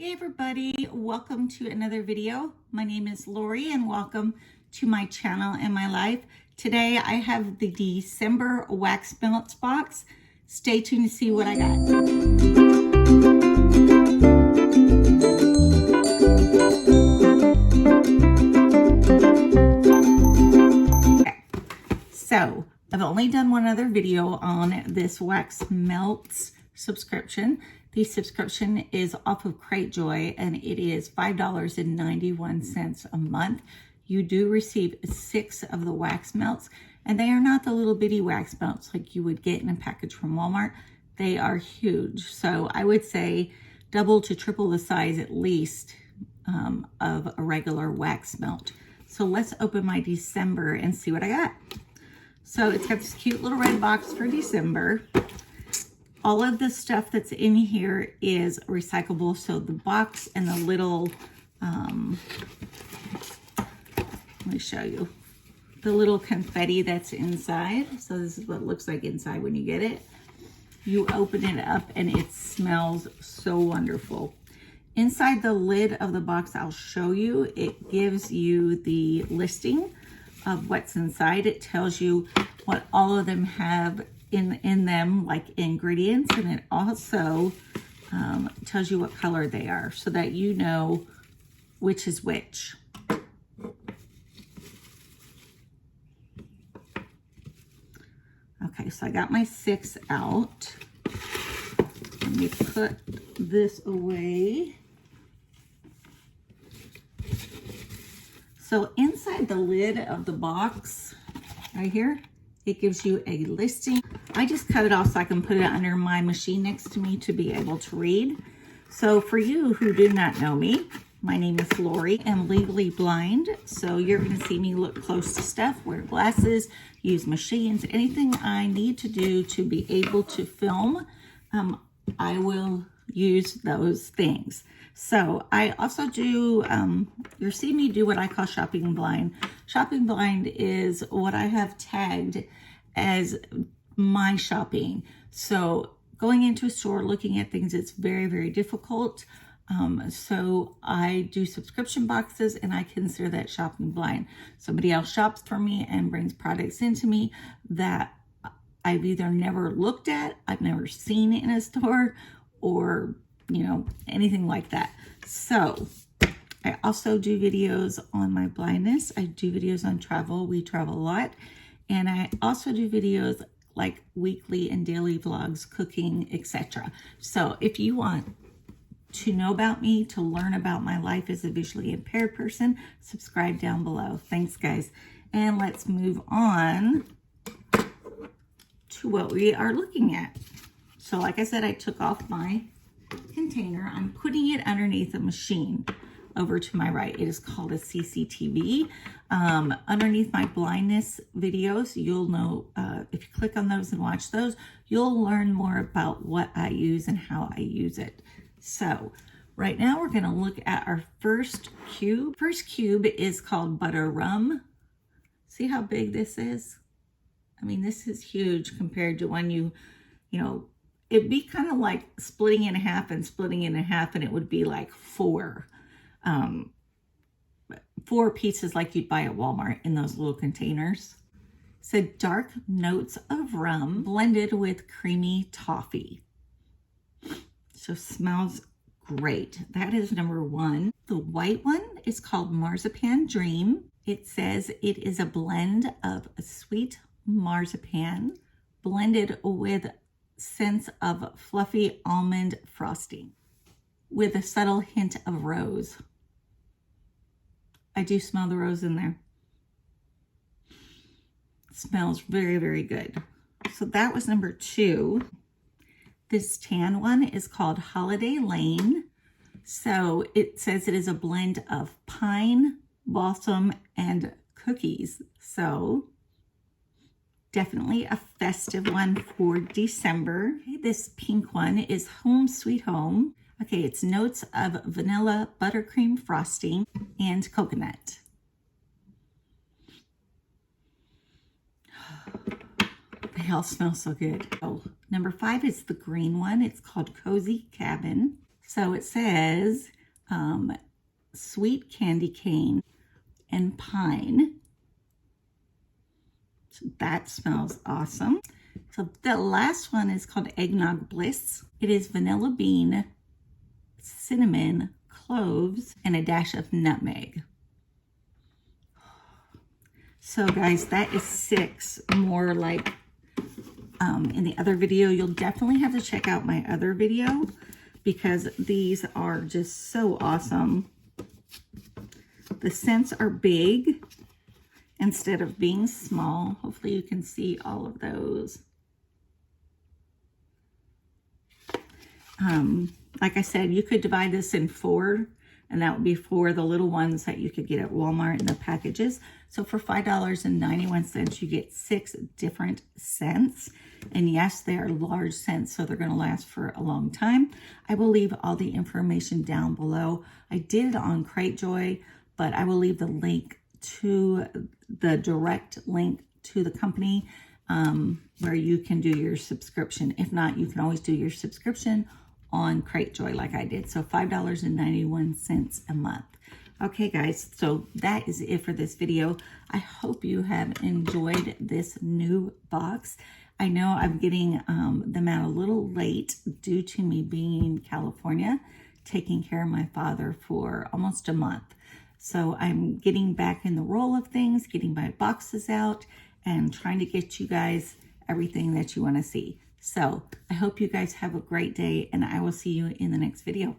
Hey everybody, welcome to another video. My name is Lori and welcome to my channel and my life. Today I have the December wax melts box. Stay tuned to see what I got. Okay, so I've only done one other video on this wax melts subscription. The subscription is off of CRATEJOY and it is $5.91 a month. You do receive 6 of the wax melts, and they are not the little bitty wax melts like you would get in a package from Walmart. They are huge. So I would say double to triple the size at least of a regular wax melt. So let's open my December and see what I got. So it's got this cute little red box for December. All of the stuff that's in here is recyclable. So the box and the little, let me show you, the little confetti that's inside. So this is what it looks like inside when you get it. You open it up and it smells so wonderful. Inside the lid of the box, I'll show you, it gives you the listing of what's inside. It tells you what all of them have in them, like ingredients, and it also tells you what color they are so that you know which is which. Okay, so I got my 6 out. Let me put this away. So inside the lid of the box, right here, it gives you a listing. I just cut it off so I can put it under my machine next to me to be able to read. So for you who do not know me, my name is Lori. I'm legally blind, so you're going to see me look close to stuff, wear glasses, use machines, anything I need to do to be able to film, I will use those things. So I also do, you'll see me do what I call shopping blind. Shopping blind is what I have tagged as my shopping. So going into a store, looking at things, it's very, very difficult. So I do subscription boxes and I consider that shopping blind. Somebody else shops for me and brings products into me that I've either never looked at, I've never seen in a store, or you know, anything like that. So I also do videos on my blindness. I do videos on travel. We travel a lot. And I also do videos like weekly and daily vlogs, cooking, etc. So if you want to know about me, to learn about my life as a visually impaired person, subscribe down below. Thanks, guys. And let's move on to what we are looking at. So like I said, I took off my container. I'm putting it underneath a machine over to my right. It is called a CCTV. Underneath my blindness videos, you'll know, if you click on those and watch those, you'll learn more about what I use and how I use it. So right now we're going to look at our first cube. First cube is called Butter Rum. See how big this is? I mean, this is huge compared to when you know, it'd be kind of like splitting in half and splitting in half, and it would be like 4 pieces like you'd buy at Walmart in those little containers. So dark notes of rum blended with creamy toffee. So smells great. That is number 1. The white one is called Marzipan Dream. It says it is a blend of a sweet marzipan blended with scents of fluffy almond frosting with a subtle hint of rose. I do smell the rose in there. It smells very, very good. So that was number 2. This tan one is called Holiday Lane. So it says it is a blend of pine, balsam, and cookies. So definitely a festive one for December. Okay, this pink one is Home Sweet Home. Okay, it's notes of vanilla, buttercream frosting, and coconut. They all smell so good. Oh, number 5 is the green one. It's called Cozy Cabin. So it says sweet candy cane and pine. So that smells awesome. So the last one is called Eggnog Bliss. It is vanilla bean, cinnamon, cloves, and a dash of nutmeg. So guys, that is 6 more like in the other video. You'll definitely have to check out my other video because these are just so awesome. The scents are big instead of being small. Hopefully you can see all of those. Like I said, you could divide this in 4, and that would be for the little ones that you could get at Walmart in the packages. So for $5.91, you get 6 different scents. And yes, they are large scents, so they're going to last for a long time. I will leave all the information down below. I did it on CRATEJOY, but I will leave the link to the direct link to the company where you can do your subscription. If not, you can always do your subscription on CRATEJOY like I did. So $5.91 a month. Okay guys, so that is it for this video. I hope you have enjoyed this new box. I know I'm getting them out a little late due to me being in California, taking care of my father for almost a month. So I'm getting back in the roll of things, getting my boxes out, and trying to get you guys everything that you want to see. So I hope you guys have a great day, and I will see you in the next video.